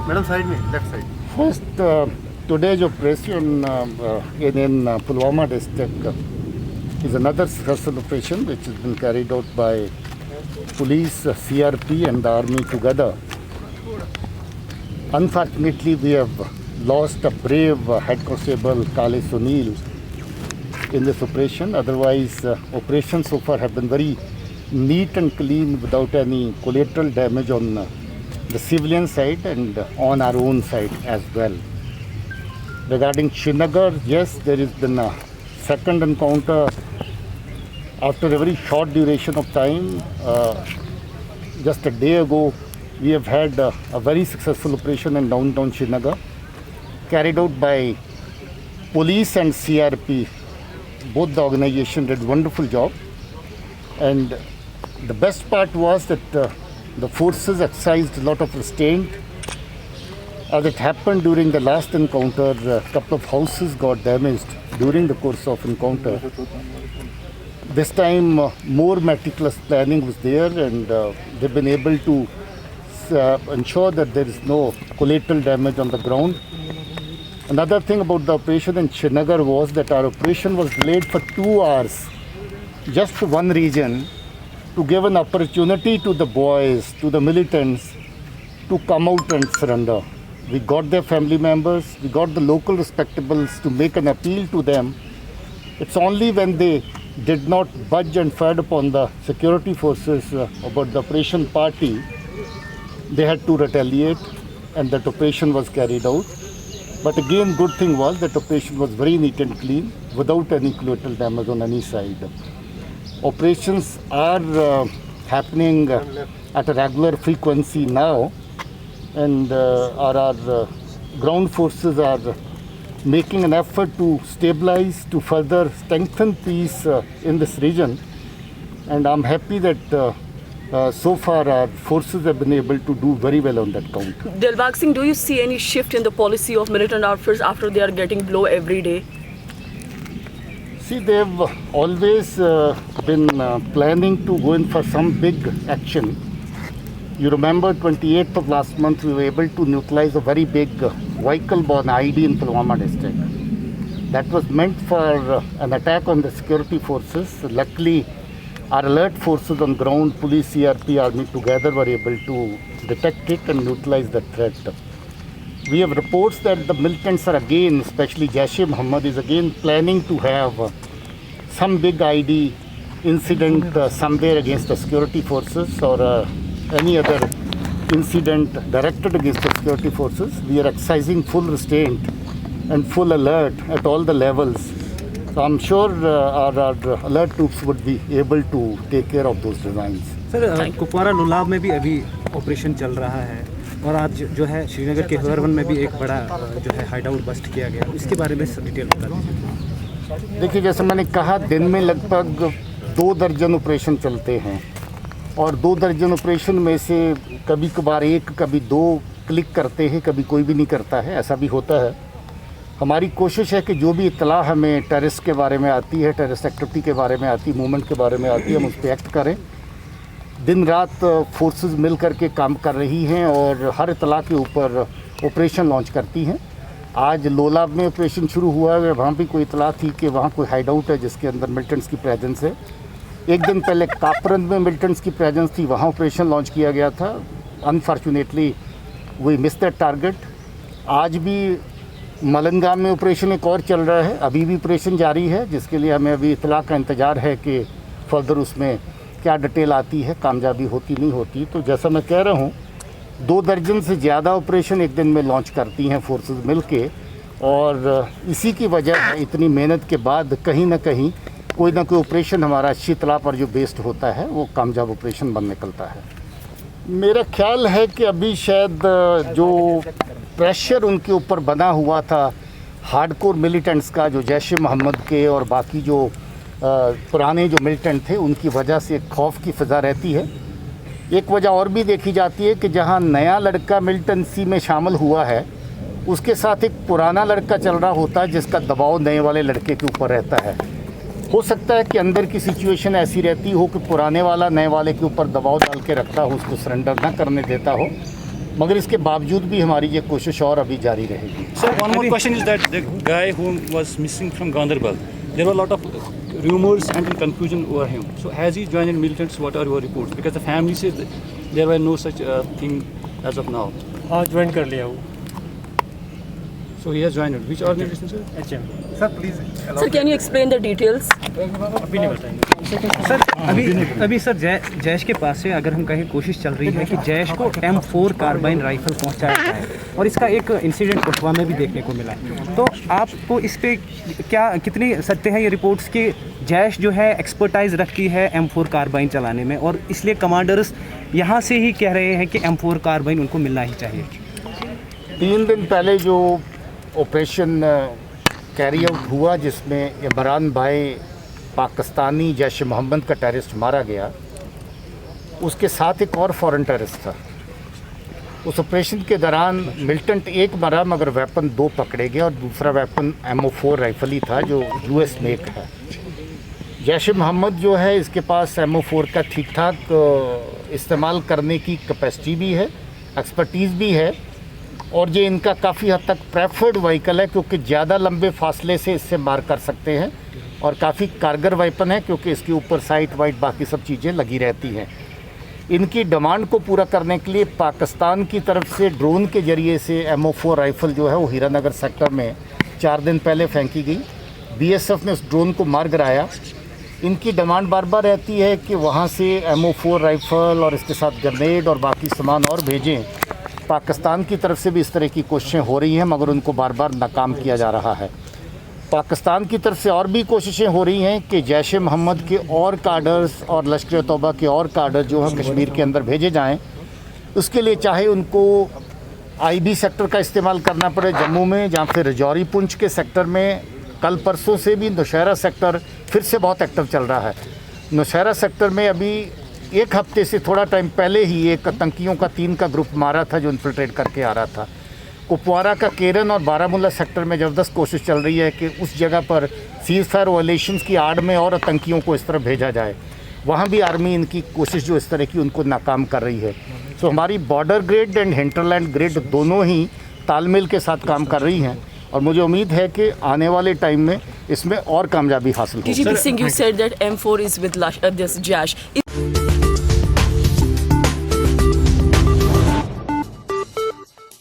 Madam side में, left side. First, today's operation in Pulwama district is another successful operation which has been carried out by police, CRP and the army together. Unfortunately, we have lost a brave head constable Kale Sunil in this operation. Otherwise, operations so far have been very neat and clean without any collateral damage on the civilian side and on our own side as well. Regarding Srinagar, yes, there has been a second encounter after a very short duration of time. Just a day ago, we have had a very successful operation in downtown Srinagar, carried out by police and CRP. Both the organization did wonderful job, and the best part was that the forces exercised a lot of restraint. As it happened during the last encounter, a couple of houses got damaged during the course of encounter. This time, more meticulous planning was there, and they've been able to ensure that there is no collateral damage on the ground. Another thing about the operation in Srinagar was that our operation was delayed for 2 hours, just for one reason, to give an opportunity to the boys, to the militants, to come out and surrender. We got their family members, we got the local respectables to make an appeal to them. It's only when they did not budge and fired upon the security forces about the operation party, they had to retaliate, and that operation was carried out. But again, good thing was that operation was very neat and clean without any collateral damage on any side. Operations are happening at a regular frequency now, and our ground forces are making an effort to stabilize, to further strengthen peace in this region. And I'm happy that so far our forces have been able to do very well on that count. Dilbag Singh, do you see any shift in the policy of militant outfits after they are getting blow every day? See, they've always been planning to go in for some big action. You remember 28th of last month, we were able to neutralize a very big vehicle-borne ID in Pulwama district. That was meant for an attack on the security forces. Luckily, our alert forces on ground, police, CRP, army together were able to detect it and neutralize the threat. We have reports that the militants are again, especially Jaish-e-Mohammed, is again planning to have some big ID incident somewhere against the security forces or any other incident directed against the security forces. We are exercising full restraint and full alert at all the levels. So I'm sure our alert troops would be able to take care of those designs. Sir, Kupwara Lolab में भी अभी operation चल रहा है और आज जो है श्रीनगर के हरवन में भी एक बड़ा जो है हाइडआउट बस्ट किया गया, इसके बारे में डिटेल बता दीजिए। देखिए, जैसे मैंने कहा, दिन में लगभग 2 दर्जन ऑपरेशन चलते हैं और 2 दर्जन ऑपरेशन में से कभी कभार 1, कभी 2 क्लिक करते हैं, कभी कोई भी नहीं करता है, ऐसा भी होता है। हमारी कोशिश है कि जो भी इत्तला हमें टेररिस्ट के बारे में आती है, टेररिस्ट एक्टिविटी के बारे में आती है, मूवमेंट के बारे में आती है, हम उस पर एक्ट करें। दिन रात फोर्सेस मिल करके काम कर रही हैं और हर इत्तला के ऊपर ऑपरेशन लॉन्च करती हैं। आज लोलाब में ऑपरेशन शुरू हुआ है, वहाँ भी कोई इत्तला थी कि वहाँ कोई हाइड आउट है जिसके अंदर मिलिटेंट्स की प्रेजेंस है। एक दिन पहले कापरंद में मिलिटेंट्स की प्रेजेंस थी, वहाँ ऑपरेशन लॉन्च किया गया था। Unfortunately we miss that target. आज भी मलंगा में ऑपरेशन एक और चल रहा है, अभी भी ऑपरेशन जारी है, जिसके लिए हमें अभी इत्तला का इंतज़ार है कि फर्दर उसमें क्या डिटेल आती है, कामयाबी होती नहीं होती। तो जैसा मैं कह रहा हूँ, 2 दर्जन से ज़्यादा ऑपरेशन एक दिन में लॉन्च करती हैं फोर्सेस मिलके, और इसी की वजह है इतनी मेहनत के बाद कहीं ना कोई ऑपरेशन हमारा अच्छी इत्तला पर जो बेस्ड होता है वो कामयाब ऑपरेशन बन निकलता है। मेरा ख्याल है कि अभी शायद जो प्रेशर उनके ऊपर बना हुआ था हार्डकोर मिलिटेंट्स का, जो जैश-ए-मोहम्मद के और बाकी जो पुराने जो मिलिटेंट थे, उनकी वजह से एक खौफ की फ़िज़ा रहती है। एक वजह और भी देखी जाती है कि जहां नया लड़का मिलिटेंसी में शामिल हुआ है, उसके साथ एक पुराना लड़का चल रहा होता है जिसका दबाव नए वाले लड़के के ऊपर रहता है। हो सकता है कि अंदर की सिचुएशन ऐसी रहती हो कि पुराने वाला नए वाले के ऊपर दबाव डाल के रखता हो, उसको सरेंडर ना करने देता हो। मगर इसके बावजूद भी हमारी ये कोशिश और अभी जारी रहेगी। Sir, one more question is that the guy who was missing from Ganderbal, there were a lot of rumors and confusion over him. So has he joined in militants? What are your reports? Because the family says that there were no such thing as of now. हाँ join कर लिया वो। So he has joined it. Which organization, sir? HM। Sir please Sir, can you explain the details? अभी नहीं बताएंगे। Sir अभी sir Jaish के पास से अगर हम कहें कोशिश चल रही है कि जैश को M4 कार्बाइन राइफल पहुंचाया जाए और इसका एक इंसिडेंट कठुआ में भी देखने को मिला है। तो आपको इस पे क्या कितनी सत्य है ये रिपोर्ट्स कि जैश जो है एक्सपर्टाइज रखती है M4 कार्बाइन चलाने में और इसलिए कमांडर्स यहाँ से ही कह रहे हैं कि M4 कार्बाइन उनको मिलना ही चाहिए? 3 दिन पहले जो ऑपरेशन कैरी आउट हुआ जिसमें इमरान भाई पाकिस्तानी जैश मोहम्मद का टेररिस्ट मारा गया, उसके साथ एक और फॉरेन टेररिस्ट था। उस ऑपरेशन के दौरान मिलिटेंट एक मरा मगर वेपन 2 पकड़े गए और दूसरा वेपन MO4 राइफल ही था जो US मेक है। जैश मोहम्मद जो है इसके पास MO4 का ठीक ठाक इस्तेमाल करने की कैपेसिटी भी है, एक्सपर्टीज़ भी है और ये इनका काफ़ी हद तक प्रेफर्ड व्हीकल है क्योंकि ज़्यादा लंबे फासले से इससे मार कर सकते हैं और काफ़ी कारगर वेपन है क्योंकि इसके ऊपर साइट वाइट बाकी सब चीज़ें लगी रहती हैं। इनकी डिमांड को पूरा करने के लिए पाकिस्तान की तरफ से ड्रोन के ज़रिए से MO4 राइफ़ल जो है वो हीरानगर सेक्टर में 4 दिन पहले फेंकी गई। BSF ने उस ड्रोन को मार गिराया। इनकी डिमांड बार बार रहती है कि वहाँ से MO4 राइफ़ल और इसके साथ ग्रेनेड और बाकी सामान और भेजें। पाकिस्तान की तरफ से भी इस तरह की कोशिशें हो रही हैं मगर उनको बार बार नाकाम किया जा रहा है। पाकिस्तान की तरफ से और भी कोशिशें हो रही हैं कि जैश मोहम्मद के और काडर्स और लश्कर तौबा के और काडर जो हैं कश्मीर के अंदर भेजे जाएं। उसके लिए चाहे उनको IB सेक्टर का इस्तेमाल करना पड़े जम्मू में, या फिर रजौरी पुंछ के सेक्टर में। कल परसों से भी नौशहरा सेक्टर फिर से बहुत एक्टिव चल रहा है। नौशहरा सेक्टर में अभी 1 हफ्ते से थोड़ा टाइम पहले ही एक आतंकियों का 3 का ग्रुप मारा था जो इन्फिल्ट्रेट करके आ रहा था। कुपवारा का केरन और बारामूला सेक्टर में ज़बरदस्त कोशिश चल रही है कि उस जगह पर सीज़ फायर वायलेशंस की आड़ में और आतंकियों को इस तरफ भेजा जाए। वहाँ भी आर्मी इनकी कोशिश जो इस तरह की उनको नाकाम कर रही है। सो हमारी border grid and hinterland grid दोनों ही तालमेल के साथ काम कर रही हैं और मुझे उम्मीद है कि आने वाले टाइम में इसमें और कामयाबी हासिल होगी। DGP Singh, you said that M4 is with this Jaish.